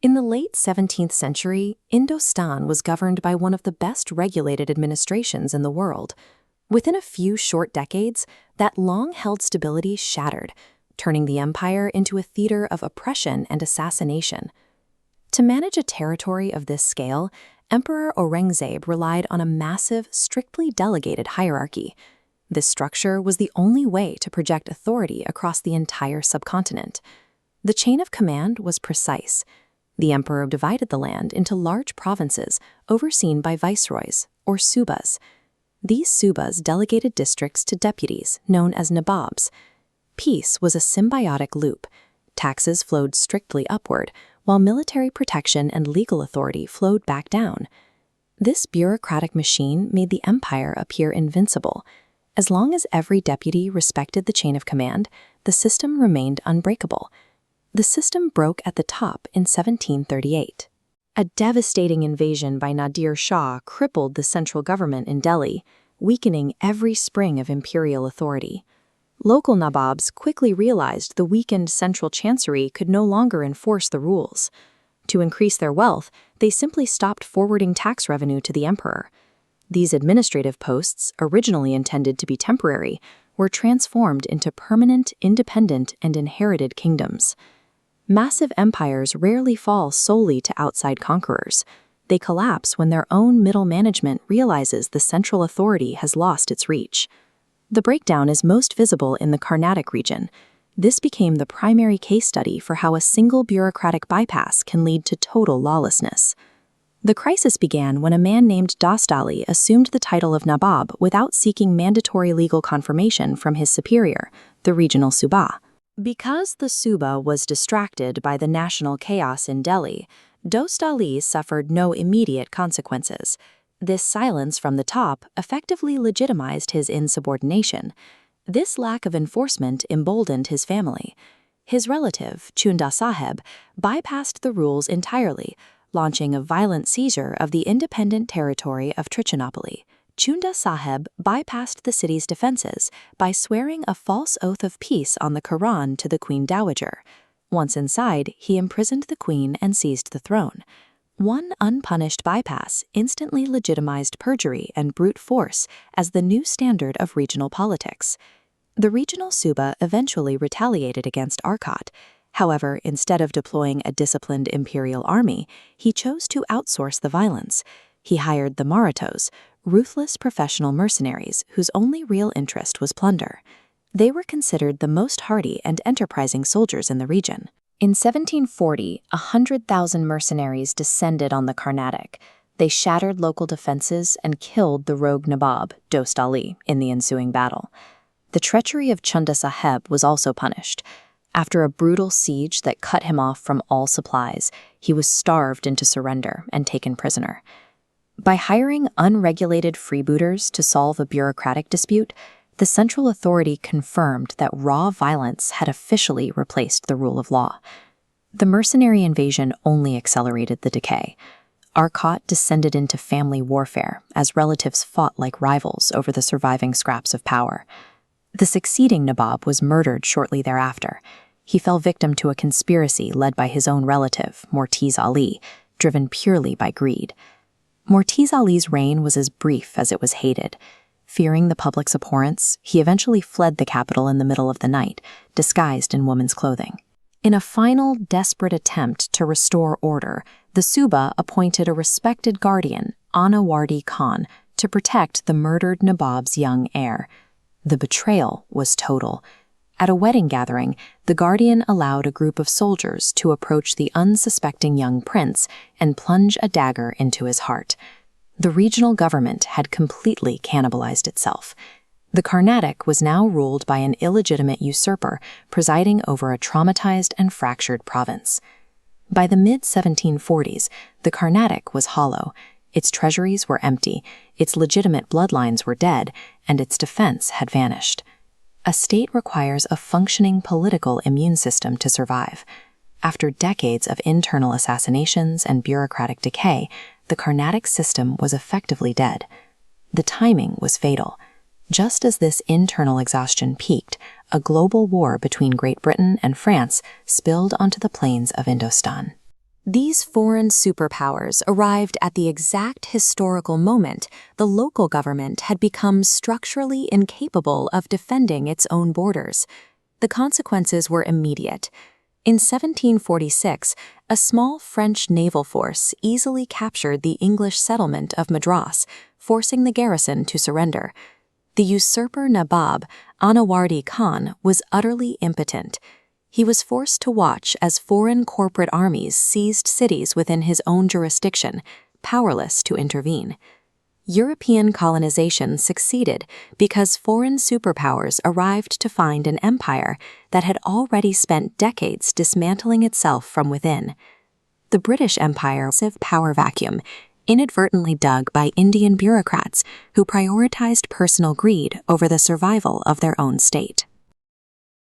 In the late 17th century, Indostan was governed by one of the best regulated administrations in the world. Within a few short decades, that long-held stability shattered, turning the empire into a theater of oppression and assassination. To manage a territory of this scale, Emperor Aurangzeb relied on a massive, strictly delegated hierarchy. This structure was the only way to project authority across the entire subcontinent. The chain of command was precise. The emperor divided the land into large provinces overseen by viceroys, or subas. These subas delegated districts to deputies, known as nababs. Peace was a symbiotic loop. Taxes flowed strictly upward, while military protection and legal authority flowed back down. This bureaucratic machine made the empire appear invincible. As long as every deputy respected the chain of command, the system remained unbreakable. The system broke at the top in 1738. A devastating invasion by Nadir Shah crippled the central government in Delhi, weakening every spring of imperial authority. Local nababs quickly realized the weakened central chancery could no longer enforce the rules. To increase their wealth, they simply stopped forwarding tax revenue to the emperor. These administrative posts, originally intended to be temporary, were transformed into permanent, independent, and inherited kingdoms. Massive empires rarely fall solely to outside conquerors. They collapse when their own middle management realizes the central authority has lost its reach. The breakdown is most visible in the Carnatic region. This became the primary case study for how a single bureaucratic bypass can lead to total lawlessness. The crisis began when a man named Dostali assumed the title of Nabab without seeking mandatory legal confirmation from his superior, the regional Suba. Because the Suba was distracted by the national chaos in Delhi, Dostali suffered no immediate consequences. This silence from the top effectively legitimized his insubordination. This lack of enforcement emboldened his family. His relative, Chunda Saheb, bypassed the rules entirely, launching a violent seizure of the independent territory of Trichinopoli. Chunda Saheb bypassed the city's defenses by swearing a false oath of peace on the Quran to the Queen Dowager. Once inside, he imprisoned the queen and seized the throne. One unpunished bypass instantly legitimized perjury and brute force as the new standard of regional politics. The regional Suba eventually retaliated against Arcot. However, instead of deploying a disciplined imperial army, he chose to outsource the violence. He hired the Marathos, ruthless professional mercenaries whose only real interest was plunder. They were considered the most hardy and enterprising soldiers in the region. In 1740, 100,000 mercenaries descended on the Carnatic. They shattered local defenses and killed the rogue Nabab, Dost Ali, in the ensuing battle. The treachery of Chunda Saheb was also punished. After a brutal siege that cut him off from all supplies, he was starved into surrender and taken prisoner. By hiring unregulated freebooters to solve a bureaucratic dispute, the central authority confirmed that raw violence had officially replaced the rule of law. The mercenary invasion only accelerated the decay. Arcot descended into family warfare as relatives fought like rivals over the surviving scraps of power. The succeeding Nabab was murdered shortly thereafter. He fell victim to a conspiracy led by his own relative, Mortiz Ali, driven purely by greed. Mortiz Ali's reign was as brief as it was hated. Fearing the public's abhorrence, he eventually fled the capital in the middle of the night, disguised in woman's clothing. In a final, desperate attempt to restore order, the Suba appointed a respected guardian, Anawardi Khan, to protect the murdered Nabab's young heir. The betrayal was total. At a wedding gathering, the guardian allowed a group of soldiers to approach the unsuspecting young prince and plunge a dagger into his heart. The regional government had completely cannibalized itself. The Carnatic was now ruled by an illegitimate usurper presiding over a traumatized and fractured province. By the mid-1740s, the Carnatic was hollow. Its treasuries were empty, its legitimate bloodlines were dead, and its defense had vanished. A state requires a functioning political immune system to survive. After decades of internal assassinations and bureaucratic decay, the Carnatic system was effectively dead. The timing was fatal. Just as this internal exhaustion peaked, a global war between Great Britain and France spilled onto the plains of Indostan. These foreign superpowers arrived at the exact historical moment the local government had become structurally incapable of defending its own borders. The consequences were immediate. In 1746, a small French naval force easily captured the English settlement of Madras, forcing the garrison to surrender. The usurper Nawab, Anawardi Khan, was utterly impotent. He was forced to watch as foreign corporate armies seized cities within his own jurisdiction, powerless to intervene. European colonization succeeded because foreign superpowers arrived to find an empire that had already spent decades dismantling itself from within. The British Empire was a massive power vacuum, inadvertently dug by Indian bureaucrats who prioritized personal greed over the survival of their own state.